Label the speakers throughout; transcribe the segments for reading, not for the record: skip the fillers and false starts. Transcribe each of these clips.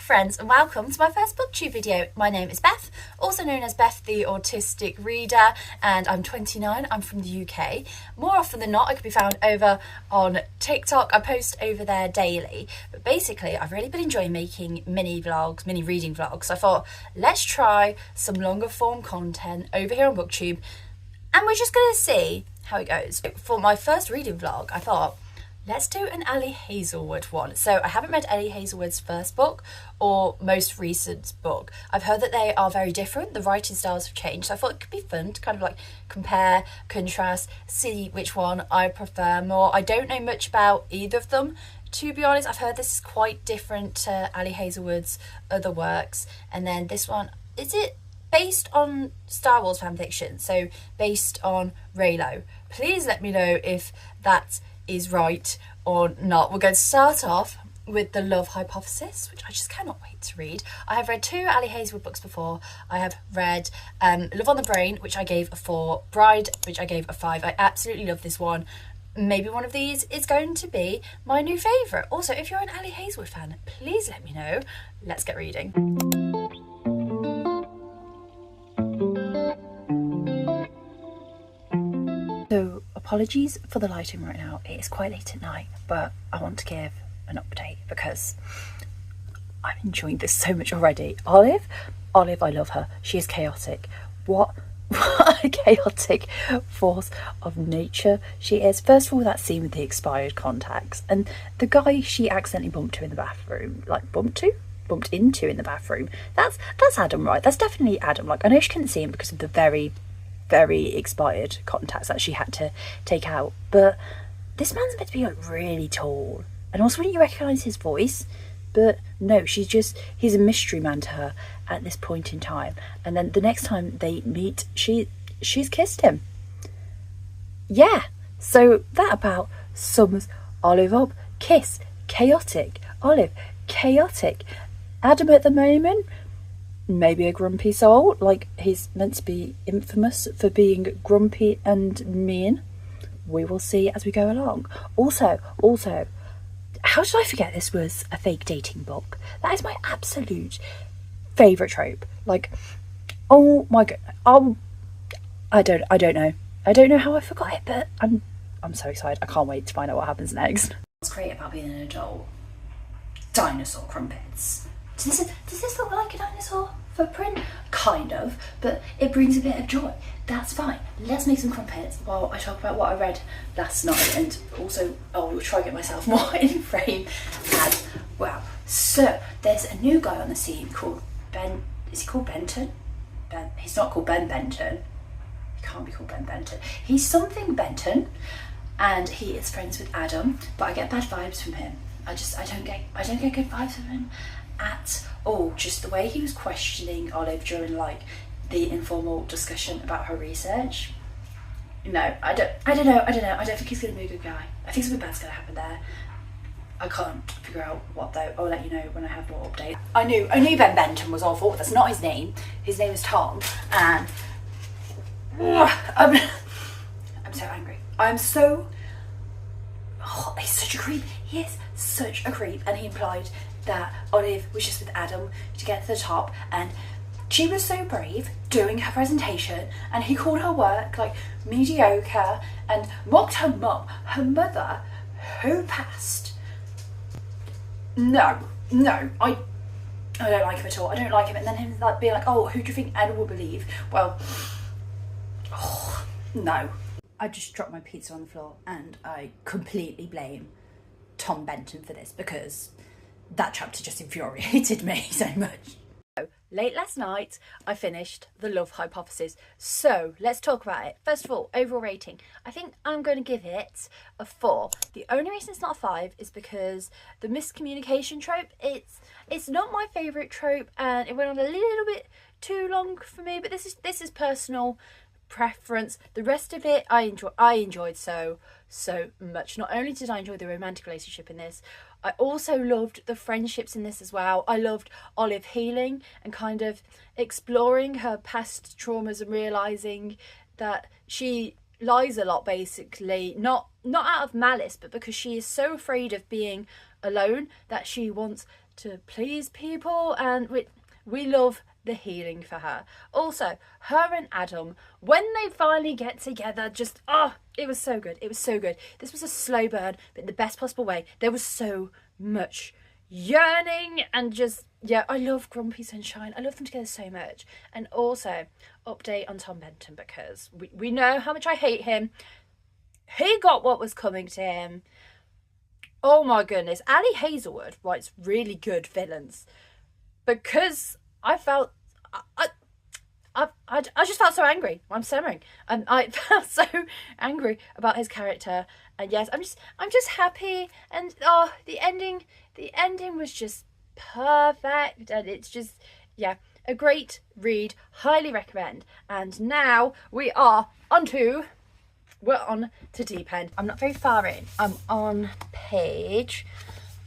Speaker 1: friends, and welcome to my first booktube video. My name is Beth, also known as Beth the Autistic Reader, and I'm 29. I'm from the UK. More often than not, I could be found over on TikTok. I post over there daily, but basically I've really been enjoying making mini reading vlogs. So I thought, let's try some longer form content over here on booktube, and we're just gonna see how it goes. For my first reading vlog, I thought, let's do an Ali Hazelwood one. So I haven't read Ali Hazelwood's first book or most recent book. I've heard that they are very different. The writing styles have changed. So I thought it could be fun to kind of like compare, contrast, see which one I prefer more. I don't know much about either of them, to be honest. I've heard this is quite different to Ali Hazelwood's other works. And then this one, is it based on Star Wars fanfiction? So based on Reylo. Please let me know if that is right or not. We're going to start off with The Love Hypothesis, which I just cannot wait to read. I have read 2 Ali Hazelwood books before. I have read Love on the Brain, which I gave a 4, Bride, which I gave a 5. I absolutely love this one. Maybe one of these is going to be my new favourite. Also, if you're an Ali Hazelwood fan, please let me know. Let's get reading. So, apologies for the lighting right now. It is quite late at night, but I want to give an update because I'm enjoying this so much already. Olive, I love her. She is chaotic. What a chaotic force of nature she is. First of all, that scene with the expired contacts and the guy she accidentally bumped into in the bathroom. That's Adam, right? That's definitely Adam. Like, I know she couldn't see him because of the very expired contacts that she had to take out, but this man's meant to be like really tall, and also wouldn't you recognise his voice? But no, he's a mystery man to her at this point in time. And then the next time they meet, she's kissed him. Yeah, so that about sums Olive up. Kiss, chaotic. Olive, chaotic. Adam at the moment, maybe a grumpy soul. Like, he's meant to be infamous for being grumpy and mean. We will see as we go along. Also, how did I forget this was a fake dating book? That is my absolute favourite trope. Like, oh my god, I don't know. I don't know how I forgot it, but I'm so excited. I can't wait to find out what happens next. What's great about being an adult? Dinosaur crumpets. Does this look like a dinosaur footprint? Kind of, but it brings a bit of joy. That's fine. Let's make some crumpets while I talk about what I read last night, and also I'll try to get myself more in frame as well. So there's a new guy on the scene called Ben. Is he called Benton? Ben. He's not called Ben Benton. He can't be called Ben Benton. He's something Benton, and he is friends with Adam. But I get bad vibes from him. I don't get good vibes from him at all. Just the way he was questioning Olive during like the informal discussion about her research. No, I don't know. I don't think he's gonna be a good guy. I think something bad's gonna happen there. I can't figure out what though. I'll let you know when I have more updates. I knew Ben Benton was awful. That's not his name. His name is Tom, and I'm so angry. I'm so. Oh, he's such a creep. He is such a creep, and he implied that Olive was just with Adam to get to the top, and she was so brave doing her presentation, and he called her work like mediocre and mocked her mother, who passed. No, I don't like him at all. I don't like him. And then him like being like, oh, who do you think Adam will believe? Well, no. I just dropped my pizza on the floor, and I completely blame Tom Benton for this because that chapter just infuriated me so much. So, late last night, I finished The Love Hypothesis. So, let's talk about it. First of all, overall rating. I think I'm going to give it a 4. The only reason it's not a 5 is because the miscommunication trope, it's not my favourite trope, and it went on a little bit too long for me, but this is personal preference. The rest of it I enjoyed so much. Not only did I enjoy the romantic relationship in this, I also loved the friendships in this as well. I loved Olive healing and kind of exploring her past traumas and realizing that she lies a lot, basically, not out of malice, but because she is so afraid of being alone that she wants to please people, and we love the healing for her. Also, her and Adam, when they finally get together, just, it was so good. It was so good. This was a slow burn, but in the best possible way. There was so much yearning and just, yeah, I love Grumpy Sunshine. I love them together so much. And also, update on Tom Benton, because we know how much I hate him. He got what was coming to him. Oh my goodness. Ali Hazelwood writes really good villains, because I felt, I just felt so angry. I'm simmering. And I felt so angry about his character. And yes, I'm just happy. And the ending was just perfect. And it's just, yeah, a great read. Highly recommend. And now we're on to Deep End. I'm not very far in. I'm on page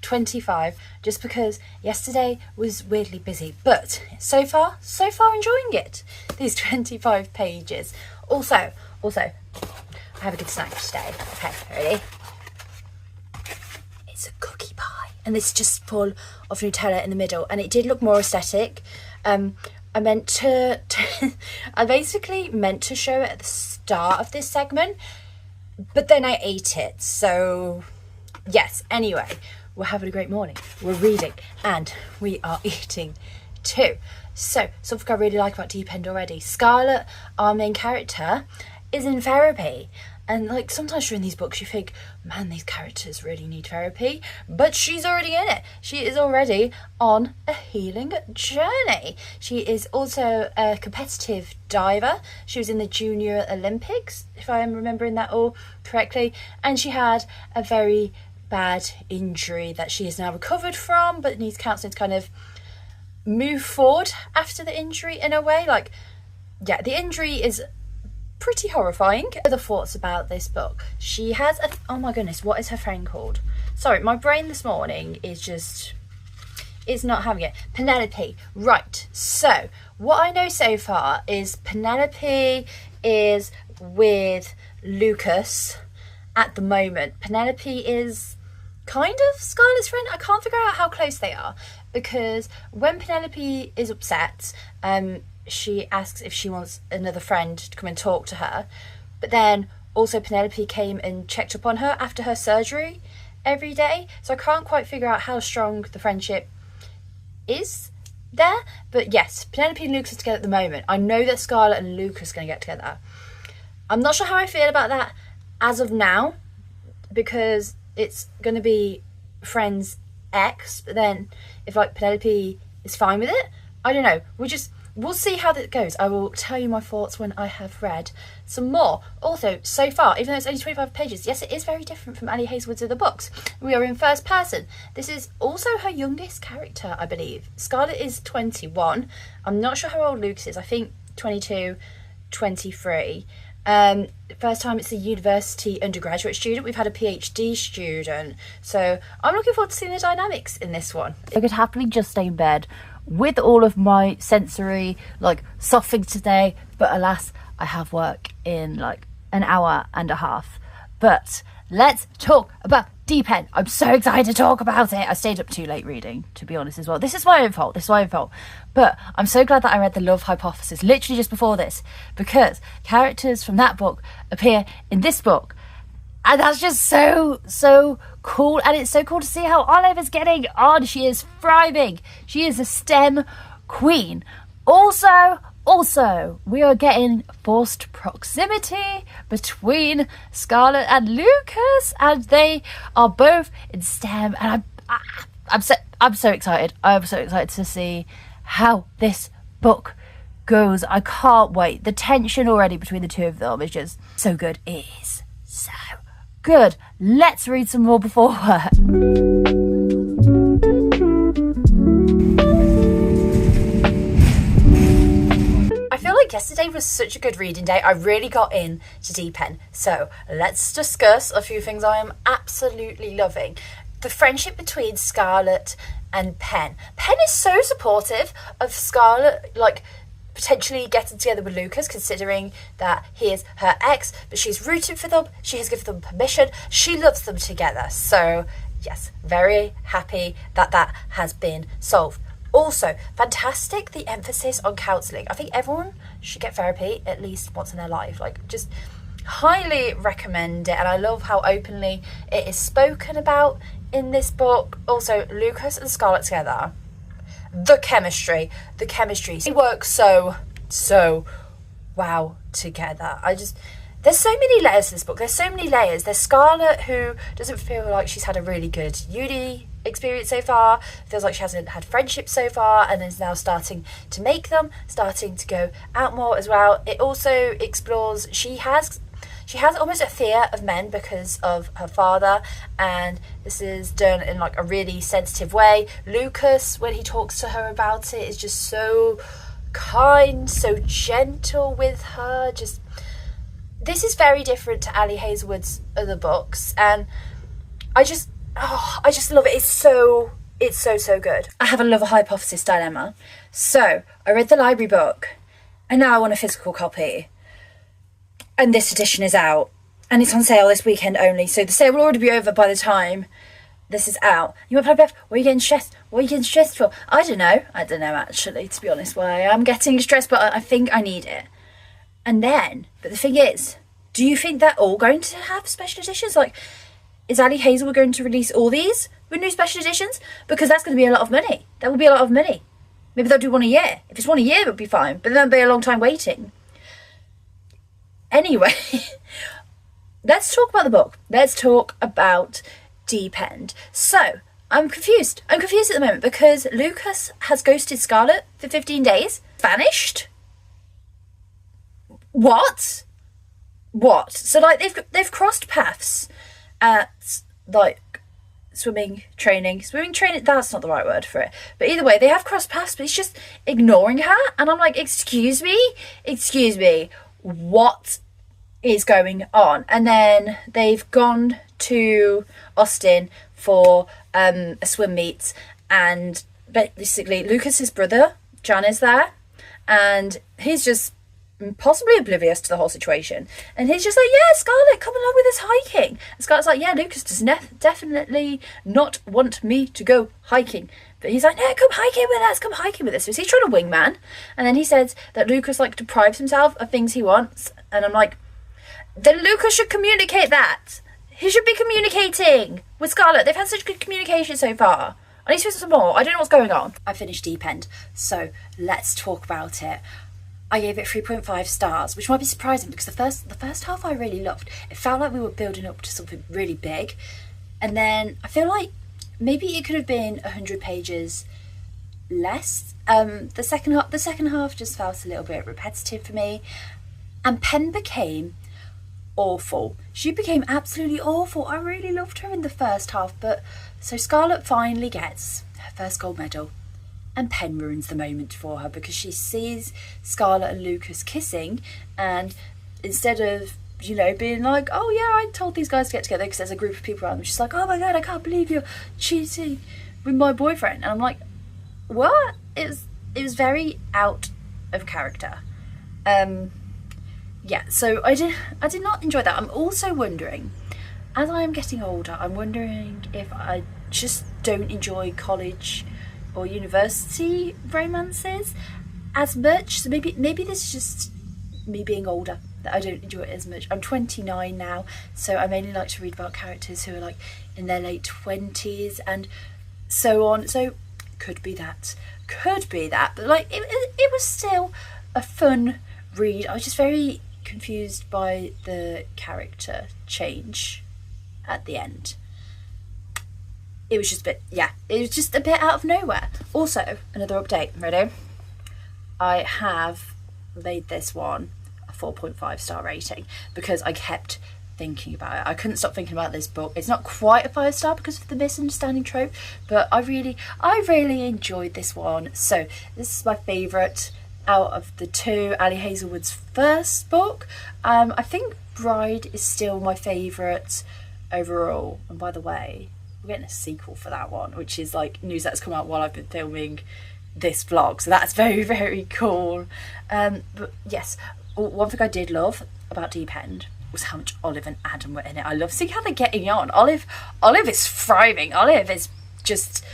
Speaker 1: 25, just because yesterday was weirdly busy, but so far enjoying it, these 25 pages. Also I have a good snack today. Okay, ready? It's a cookie pie, and it's just full of Nutella in the middle, and it did look more aesthetic. I basically meant to show it at the start of this segment, but then I ate it, so yes. Anyway, we're having a great morning. We're reading and we are eating too. So, something I really like about Deep End already. Scarlett, our main character, is in therapy. And like sometimes during these books you think, man, these characters really need therapy. But she's already in it. She is already on a healing journey. She is also a competitive diver. She was in the Junior Olympics, if I am remembering that all correctly. And she had a very bad injury that she has now recovered from, but needs counselling to kind of move forward after the injury in a way. Like, yeah, the injury is pretty horrifying. Other thoughts about this book. She has a, oh my goodness, what is her friend called? Sorry, my brain this morning is not having it. Penelope. Right, so what I know so far is Penelope is with Lucas at the moment. Penelope is kind of Scarlett's friend. I can't figure out how close they are, because when Penelope is upset, she asks if she wants another friend to come and talk to her, but then also Penelope came and checked up on her after her surgery every day, so I can't quite figure out how strong the friendship is there. But yes, Penelope and Lucas are together at the moment. I know that Scarlett and Lucas are going to get together. I'm not sure how I feel about that as of now, because it's going to be Friends X, but then if like Penelope is fine with it, I don't know. We'll see how that goes. I will tell you my thoughts when I have read some more. Also, so far, even though it's only 25 pages, yes, it is very different from Ali Hazelwood's other books. We are in first person. This is also her youngest character, I believe. Scarlett is 21. I'm not sure how old Lucas is. I think 22, 23. First time it's a university undergraduate student. We've had a PhD student, so I'm looking forward to seeing the dynamics in this one.
Speaker 2: I could happily just stay in bed with all of my sensory softening today, but alas, I have work in like an hour and a half. But let's talk about Deep End. I'm so excited to talk about it. I stayed up too late reading, to be honest, as well. This is my own fault. But I'm so glad that I read The Love Hypothesis literally just before this, because characters from that book appear in this book. And that's just so cool. And it's so cool to see how Olive is getting on. She is thriving. She is a STEM queen. Also, we are getting forced proximity between Scarlett and Lucas, and they are both in STEM. And I'm so excited. I'm so excited to see how this book goes. I can't wait. The tension already between the two of them is just so good. It is so good. Let's read some more before her.
Speaker 1: I feel like yesterday was such a good reading day. I really got in to Deep End. So let's discuss a few things I am absolutely loving. The friendship between Scarlett and Pen. Pen is so supportive of Scarlett, potentially getting together with Lucas, considering that he is her ex, but she's rooting for them. She has given them permission. She loves them together. So yes, very happy that that has been solved. Also, fantastic the emphasis on counselling. I think everyone should get therapy at least once in their life. Like, just highly recommend it. And I love how openly it is spoken about in this book. Also, Lucas and Scarlett together, the chemistry, they work so wow together. There's so many layers to this book. There's so many layers. There's Scarlett, who doesn't feel like she's had a really good uni experience so far, feels like she hasn't had friendships so far, and is now starting to make them, starting to go out more as well. It also explores, she has almost a fear of men because of her father, and this is done in like a really sensitive way. Lucas, when he talks to her about it, is just so kind, so gentle with her. This is very different to Ali Hazelwood's other books, and I just love it. It's so good. I have a love hypothesis dilemma. So I read the library book, and now I want a physical copy. And this edition is out, and it's on sale this weekend only. So the sale will already be over by the time this is out. You might probably, Beth, what are you getting stressed? What are you getting stressed for? I don't know actually, to be honest, why I am getting stressed, but I think I need it. But the thing is, do you think they're all going to have special editions? Like, is Ali Hazelwood going to release all these with new special editions? Because that's going to be a lot of money. That will be a lot of money. Maybe they'll do one a year. If it's one a year, it would be fine. But then there'll be a long time waiting. Anyway, let's talk about the book. Let's talk about Deep End. So, I'm confused. I'm confused at the moment because Lucas has ghosted Scarlett for 15 days. Vanished? What? So, like, they've crossed paths at, like, swimming training, that's not the right word for it, but either way, they have crossed paths, but he's just ignoring her, and I'm like, excuse me, what is going on? And then they've gone to Austin for a swim meet, and basically Lucas's brother John is there, and he's just possibly oblivious to the whole situation, and he's just like, yeah, Scarlett, come along with us hiking. And Scarlett's like, yeah, Lucas does definitely not want me to go hiking. But he's like, no, come hiking with us. So he's trying to wingman, and then he says that Lucas like deprives himself of things he wants, and I'm like, then Lucas should communicate that. He should be communicating with Scarlett. They've had such good communication so far. I need to some more. I don't know what's going on. I finished Deep End, so let's talk about it. I gave it 3.5 stars, which might be surprising because the first half I really loved. It felt like we were building up to something really big, and then I feel like maybe it could have been 100 pages less. The second half just felt a little bit repetitive for me, and Pen became awful. She became absolutely awful. I really loved her in the first half, but so Scarlett finally gets her first gold medal. And Pen ruins the moment for her because she sees Scarlett and Lucas kissing, and instead of, being like, oh yeah, I told these guys to get together because there's a group of people around them, she's like, oh my god, I can't believe you're cheating with my boyfriend. And I'm like, what? It was very out of character. Yeah, so I did not enjoy that. I'm also wondering, as I am getting older, I'm wondering if I just don't enjoy college or university romances as much. So maybe this is just me being older, that I don't enjoy it as much. I'm 29 now, so I mainly like to read about characters who are like in their late 20s and so on. So could be that, but like it was still a fun read. I was just very confused by the character change at the end. It was just a bit out of nowhere. Also, another update. Ready? I have made this one a 4.5 star rating because I kept thinking about it. I couldn't stop thinking about this book. It's not quite a 5 star because of the misunderstanding trope, but I really enjoyed this one. So this is my favourite out of the two. Ali Hazelwood's first book. I think Bride is still my favourite overall. And by the way, we're getting a sequel for that one, which is like news that's come out while I've been filming this vlog, so that's very, very cool. But yes, one thing I did love about Deep End was how much Olive and Adam were in it. I love seeing how they're getting on. Olive is thriving. Olive is just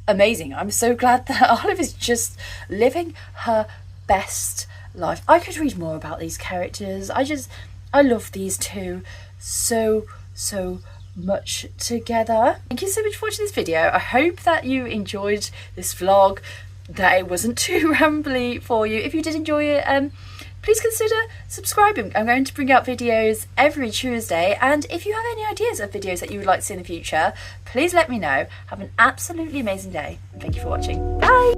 Speaker 1: amazing. I'm so glad that Olive is just living her best life. I could read more about these characters. I love these two so much together. Thank you so much for watching this video. I hope that you enjoyed this vlog, that it wasn't too rambly for you. If you did enjoy it, please consider subscribing. I'm going to bring out videos every Tuesday, and if you have any ideas of videos that you would like to see in the future, please let me know. Have an absolutely amazing day, and thank you for watching. Bye!